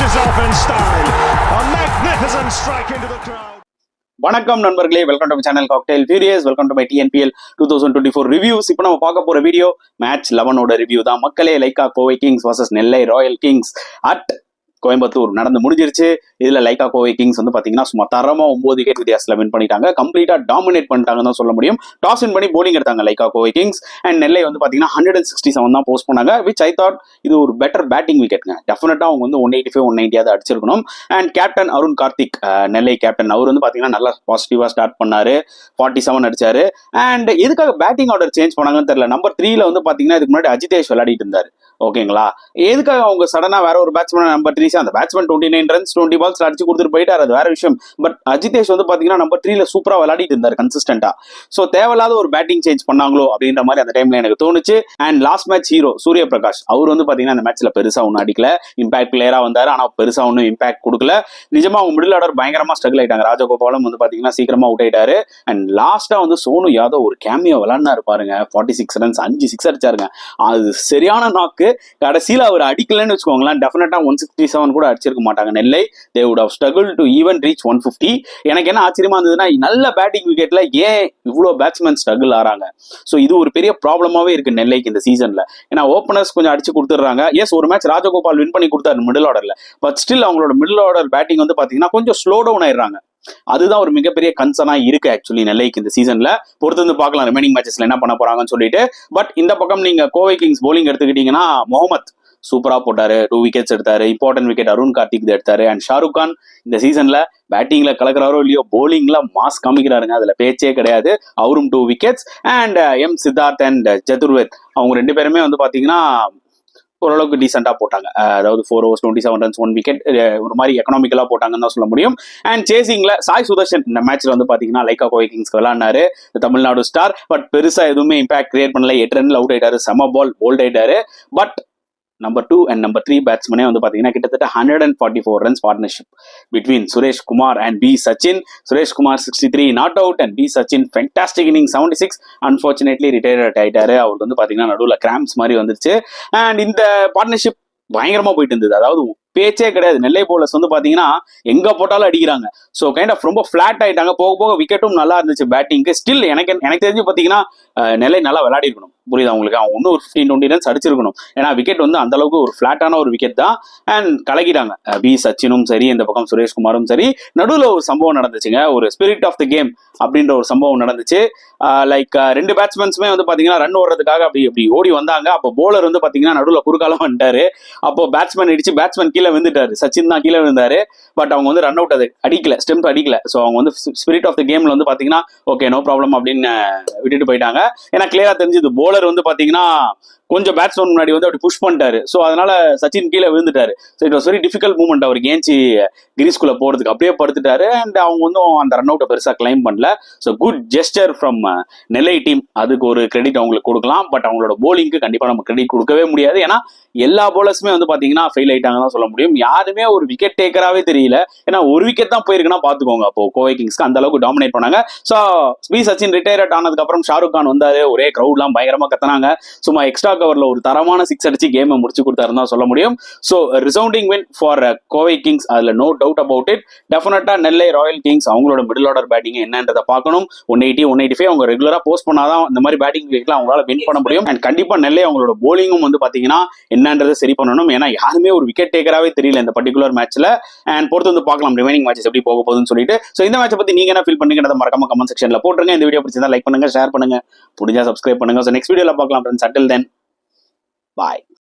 finishes off in style. A magnificent strike into the crowd. வணக்கம் நண்பர்களே, welcome to channel cocktail furious. Welcome to my TNPL 2024 reviews. இப்போ நம்ம பார்க்க போற video match 11ஓட review தான். மக்களே, Lyca Kovai Kings versus Nellai Royal Kings at Coimbatore நடந்து முடிஞ்சிருச்சு. இதுல லைக்கா கோவை கிங்ஸ் வந்து பாத்தீங்கன்னா சும்மா தரமா 9 விக்கெட் வித்தியாசத்துல வின் பண்ணிட்டாங்க. கம்ப்ளீட்டா டாமினேட் பண்ணிட்டாங்கன்னு தான் சொல்ல முடியும். டாஸ் வின் பண்ணி போலிங் எடுத்தாங்க லைக்கா கோவை கிங்ஸ். அண்ட் நெல்லை வந்து பாத்தீங்கன்னா 167 தான் போஸ்ட் பண்ணாங்க. விச் ஐ தாட் இது ஒரு பெட்டர் பேட்டிங் விக்கெட்ங்க. டெஃபினட்டா அவங்க வந்து 185 190 அடிச்சிருக்கணும். And captain Arun Karthik, Nellai captain, அவர் வந்து பாத்தீங்கன்னா நல்லா பாசிட்டிவா ஸ்டார்ட் பண்ணாரு. 47 அடிச்சாரு. அண்ட் எதுக்காக பேட்டிங் ஆர்டர் சேஞ்ச் பண்ணாங்கன்னு தெரியல. நம்பர் 3ல வந்து பாத்தீங்கன்னா இதுக்கு முன்னாடி அஜிதேஷ் விளையாடிட்டு இருந்தாரு. ஓகேங்களா, எதுக்காக அவங்க சடனா வேற ஒரு பேட்ஸ்மேன் நம்பர் 3, அந்த பேட்ஸ்மேன் 29 ரன்ஸ் 20 பால்ஸ் அடிச்சு கொடுத்துட்டு போயிட்டாரு, அது வேற விஷயம். பட் அஜிதேஷ் வந்து பாத்தீங்கன்னா நம்பர் 3ல சூப்பரா விளையாடிட்டு இருந்தாரு கன்சிஸ்டன்டா. சோ தேவையில்லாத ஒரு பேட்டிங் சேஞ்ச் பண்ணாங்களோ அப்படின்ற மாதிரி அந்த டைம்ல எனக்கு தோணுச்சு. And last match hero Surya Prakash, அவர் வந்து பாத்தீங்கன்னா அந்த மேட்ச்ல பெருசா ஒன்னும் அடிக்கல. இம்பாக்ட் பிளேயரா வந்தாரு, ஆனா பெருசா ஒன்னும் இம்பாக்ட் கொடுக்கல. நிஜமா அவங்க மிடில் ஆர்டர் பயங்கரமா ஸ்ட்ரகிள் ஆயிட்டாங்க. ராஜகோபாலும் வந்து பாத்தீங்கன்னா சீக்கிரமா அவுட் ஆயிட்டாரு. அண்ட் லாஸ்டா வந்து சோனு யாதவ் ஒரு கேமியோ விளையாடினாரு பாருங்க. 46 ரன்ஸ் 5 6 அடிச்சாருங்க. அது சரியான நாக்கு. கடைசியில அவர் அடிக்கலன்னு வச்சுக்கோங்களேன், டெஃபினட்டா 167 கூட அடிச்சிருக்க மாட்டாங்க நெல்லை. They would have struggled to even reach 150. எனக்கு என்ன ஆச்சரியமா இருந்ததுன்னா, நல்ல பேட்டிங் விக்கெட்ல ஏன் இவ்வளவு பேட்ஸ்மேன் ஸ்ட்ரகிள் ஆறாங்க. சோ இது ஒரு பெரிய ப்ராப்ளமாவே இருக்கு நெல்லைக்கு இந்த சீசன்ல. ஏன்னா ஓப்பனர்ஸ் கொஞ்சம் அடிச்சு கொடுத்துறாங்க. எஸ், ஒரு மேட்ச் ராஜகோபால் வின் பண்ணி கொடுத்தாரு மிடில் ஆர்டர்ல. பட் ஸ்டில் அவங்களோட மிடில் ஆர்டர் பேட்டிங் வந்து பாத்தீங்கன்னா கொஞ்சம் ஸ்லோ டவுன் ஆயிடுறாங்க. அதுதான் ஒரு மிகப்பெரிய கன்சர்னா இருக்கு ஆக்சுவலி நெல்லைக்கு இந்த சீசன்ல. பொறுத்து வந்து பார்க்கலாம் ரிமைனிங் மேட்சஸ்ல என்ன பண்ண போறாங்கன்னு சொல்லிட்டு. பட் இந்த பக்கம் நீங்க கோவை கிங்ஸ் போலிங் எடுத்துக்கிட்டீங்கன்னா, முகமது சூப்பரா போட்டாரு, 2 விக்கெட்ஸ் எடுத்தாரு. இம்பார்ட்டன்ட் விக்கெட் அருண் கார்த்திக் எடுத்தாரு. அண்ட் ஷாருக் கான் இந்த சீசன்ல பேட்டிங்ல கலக்குறாரோ இல்லையோ, போலிங்ல மாஸ் காமிக்கிறாருங்க, அதுல பேச்சே கிடையாது. அவரும் 2 wickets. And M Siddharth and Chaturved, அவங்க 2 பேருமே வந்து பாத்தீங்கன்னா ஓரளவுக்கு டீசெண்டா போட்டாங்க. அதாவது 4 overs 27 ரன்ஸ் 1 விக்கெட், ஒரு மாதிரி எக்கனாமிக்கலா போட்டாங்கன்னு தான் சொல்ல முடியும். அண்ட் சேசிங்ல சாய் சுதர்ஷன் இந்த மேட்ச்ல வந்து பாத்தீங்கன்னா லைக்கா கோவை கிங்ஸ் விளையாடினாரு, தமிழ்நாடு ஸ்டார். பட் பெருசா எதுவுமே இம்பாக்ட் கிரியேட் பண்ணல. 8 ரன்ல அவுட் ஆயிட்டாரு, செம பால் போல்ட் ஆயிட்டாரு. பட் நம்பர் 2 அண்ட் நம்பர் 3 பேட்ஸ்மனே வந்து பாத்தீங்கன்னா கிட்டத்தட்ட 144 runs partnership between Suresh Kumar and P Sachin. Suresh Kumar 63 not out and P Sachin fantastic inning 76. Unfortunately retired ஆயிட்டாரு. அவருக்கு வந்து பாத்தீங்கன்னா நடுவில் கிராம்ஸ் மாதிரி வந்துருச்சு. அண்ட் இந்த பார்ட்னர்ஷிப் பயங்கரமா போயிட்டு இருந்தது. அதாவது பேச்சே கிடையாது. நெல்லை போலர்ஸ் வந்து பாத்தீங்கன்னா எங்க போட்டாலும் அடிக்கிறாங்க. சோ கைண்ட் ஆஃப் ரொம்ப பிளாட் ஆயிட்டாங்க. போக போக விக்கெட்டும் நல்லா இருந்துச்சு பேட்டிங்க்கு. ஸ்டில் எனக்கு தெரிஞ்சு பாத்தீங்கன்னா நெல்லை நல்லா விளையாடி இருக்கணும். புரியுது அவங்களுக்கு, அவங்க இன்னும் ஒரு 15-20 ரன்ஸ் அடிச்சிருக்கணும். ஏன்னா விக்கெட் வந்து அந்த அளவுக்கு ஒரு பிளாட்டான ஒரு விக்கெட் தான். அண்ட் கலக்கிட்டாங்க. பி சச்சினும் சரி, இந்த பக்கம் சுரேஷ்குமாரும் சரி. நடுவில் ஒரு சம்பவம் நடந்துச்சுங்க, ஒரு ஸ்பிரிட் ஆஃப் த கேம் அப்படின்ற ஒரு சம்பவம் நடந்துச்சு. லைக் 2 பேட்ஸ்மேன்ஸுமே வந்து பாத்தீங்கன்னா ரன் ஓடுறதுக்காக அப்படி ஓடி வந்தாங்க. அப்போ போலர் வந்து பாத்தீங்கன்னா நடுவில் குறுக்காலம் வந்துட்டாரு. அப்போ பேட்ஸ்மேன் அடிச்சு பேட்ஸ்மேன் கீழே விழுந்துட்டாரு. சச்சின் தான் கீழே விழுந்தாரு. பட் அவங்க வந்து ரன் அவுட் அது அடிக்கல, ஸ்டெம்ப் அடிக்கல. ஸோ அவங்க வந்து ஸ்பிரிட் ஆஃப் த கேம்ல வந்து பாத்தீங்கன்னா ஓகே நோ ப்ராப்ளம் அப்படின்னு விட்டுட்டு போயிட்டாங்க. ஏன்னா கிளியரா தெரிஞ்சது போலர் வந்து பாத்தீங்கன்னா கொஞ்சம் பேட்ஸ்மேன் முன்னாடி வந்து அப்படி புஷ் பண்ணிட்டாரு. ஸோ அதனால சச்சின் கீழே விழுந்துட்டாரு. So it was very difficult moment அவருக்கு ஏஞ்சி கிரீஸ்குள்ள போறதுக்கு. அப்படியே படுத்துட்டாரு. அண்ட் அவங்க வந்து அந்த ரன் அவுட்டை பெருசா கிளைம் பண்ணல. So good gesture from Nellai team, அதுக்கு ஒரு கிரெடிட் அவங்களுக்கு கொடுக்கலாம். பட் அவங்களோட போலிங்க்கு கண்டிப்பா நம்ம கிரெடிட் கொடுக்கவே முடியாது. ஏன்னா எல்லா போலர்ஸுமே வந்து பாத்தீங்கன்னா ஃபெயில் ஆயிட்டாங்க தான் சொல்ல முடியும். யாருமே ஒரு விக்கெட் டேக்கராகவே தெரியல. ஏன்னா ஒரு விக்கெட் தான் போயிருக்குன்னா பாத்துக்கோங்க. அப்போ கோவை கிங்ஸ்க்கு அந்த அளவுக்கு டாமினேட் பண்ணாங்க. ஸோ பி சச்சின் ரிட்டையர்ட் ஆனதுக்கு அப்புறம் ஷாருக் கான் வந்தாரு. ஒரே கிரௌட்லாம் பயங்கரமா கத்துனாங்க. சும்மா எக்ஸ்ட்ரா கவர்ல ஒரு தரமான 6 அடிச்சு கேமை முடிச்சு கொடுத்தாருன்னு தான் சொல்ல முடியும். So resounding win for Kovai Kings, அதுல நோ டவுட் அபவுட் இட். டெஃபினட்டா நெல்லை ராயல் கிங்ஸ் அவங்களோட மிடில் ஆர்டர் பேட்டிங் என்னன்றதை பார்க்கணும். 180 185 அவங்க ரெகுலரா போஸ்ட் பண்ணாதான் இந்த மாதிரி பேட்டிங் அவங்களால வின் பண்ண முடியும். அண்ட் கண்டிப்பா நெல்லை அவங்களோட போலிங்கும் வந்து பாத்தீங்கன்னா என்னன்றதை சரி பண்ணணும். ஏன்னா யாருமே ஒரு விக்கெட் டேக்கராகவே தெரியல இந்த பர்டிகுலர் மேட்ச்ல. அண்ட் பொறுத்து வந்து பார்க்கலாம் ரிமைனிங் மேட்சஸ் எப்படி போக போகுதுன்னு சொல்லிட்டு. ஸோ இந்த மேட்சை பத்தி நீங்க என்ன ஃபீல் பண்ணீங்கன்றத மறக்காம கமெண்ட் செக்ஷன்ல போட்டுருங்க. இந்த வீடியோ பிடிச்சிருந்தா லைக் பண்ணுங்க, ஷேர் பண்ணுங்க, முடிஞ்சா சப்ஸ்கிரைப் பண்ணுங்க. ஸோ நெக்ஸ்ட் வீடியோல பார்க்கலாம் ஃப்ரெண்ட்ஸ். Until then, bye.